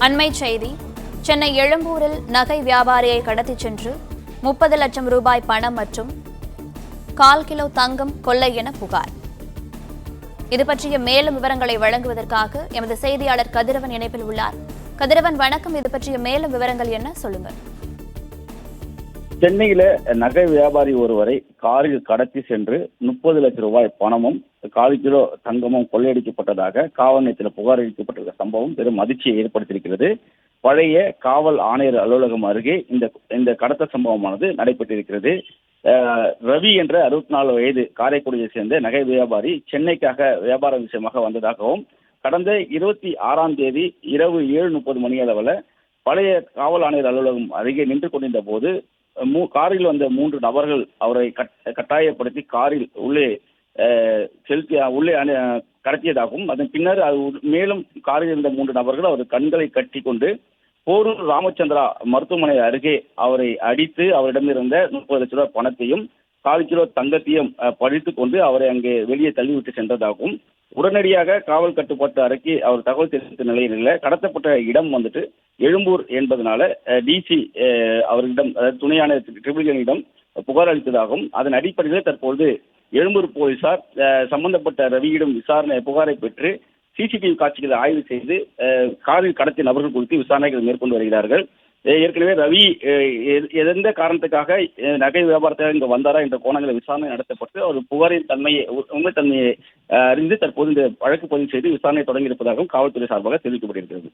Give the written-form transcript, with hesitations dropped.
அண்மை செய்தி. சென்னை எழும்பூரில் நகை வியாபாரியை கடத்திச் சென்று 30 லட்சம் ரூபாய் பணம் மற்றும் 1/4 கிலோ தங்கம் கொள்ளை என புகார். இது பற்றிய மேலும் விவரங்களை வழங்குவதற்காக எமது செய்தியாளர் கதிரவன் இணைப்பில் உள்ளார். கதிரவன், வணக்கம். இது பற்றிய மேலும் விவரங்கள் என்ன, சொல்லுங்க. சென்னையில நகை வியாபாரி ஒருவரை காரில் கடத்தி சென்று 30 லட்சம் ரூபாய் பணமும் 1/4 கிலோ தங்கமும் கொள்ளையடிக்கப்பட்டதாக காவல் நிலையத்தில் புகார் அளிக்கப்பட்டுள்ள சம்பவம் பெரும் அதிர்ச்சியை ஏற்படுத்தியிருக்கிறது. பழைய காவல் ஆணையர் அலுவலகம் அருகே இந்த கடத்தல் சம்பவமானது நடைபெற்றிருக்கிறது. ரவி என்ற 64 வயது காரைக்குடியை சேர்ந்த நகை வியாபாரி சென்னைக்காக வியாபார விஷயமாக வந்ததாகவும், கடந்த 26ஆம் தேதி இரவு 7:30 மணி அளவில் பழைய காவல் ஆணையர் அலுவலகம் அருகே நின்று கொண்டிருந்த போது காரில் வந்த 3 நபர்கள் அவரை கட்டாயப்படுத்தி காரில் உள்ளே கடத்தியதாகவும், அதன் பின்னர் மேலும் காரில் இருந்த 3 நபர்கள் அவர் கண்களை கட்டி கொண்டு போரூர் ராமச்சந்திரா மருத்துவமனை அருகே அவரை அடித்து அவரிடமிருந்த 30 லட்சம் ரூபாய் பணத்தையும் 1/4 கிலோ தங்கத்தையும் பறித்துக் கொண்டு அவரை அங்கே வெளியே தள்ளிவிட்டு சென்றதாகவும், உடனடியாக காவல் கட்டுப்பாட்டு அறைக்கு அவர் தகவல் தெரிவித்த நிலையில் கடத்தப்பட்ட இடம் வந்துட்டு எழும்பூர் என்பதனால டிசி அவர்களிடம், அதாவது துணை ஆணையர் ட்ரிபிள்கனிடம் புகார் அளித்ததாகவும், அதன் அடிப்படையில் தற்போது எழும்பூர் போலீசார் சம்பந்தப்பட்ட ரவியிடம் புகாரை பெற்று சிசிடிவி காட்சிகளை ஆய்வு செய்து காரில் கடத்திய நபர்கள் குறித்து விசாரணைகள் மேற்கொண்டு வருகிறார்கள். ஏற்கனவே ரவி எந்த காரணத்துக்காக நகை வியாபாரத்தில் இங்கு வந்தாரா என்ற கோணங்களை விசாரணை நடத்தப்பட்டு அவர் புகாரின் உண்மைத்தன்மையை அறிந்து தற்போது இந்த வழக்கு பதிவு செய்து விசாரணை தொடங்கியிருப்பதாகவும் காவல்துறை சார்பாக தெரிவிக்கப்பட்டிருக்கிறது.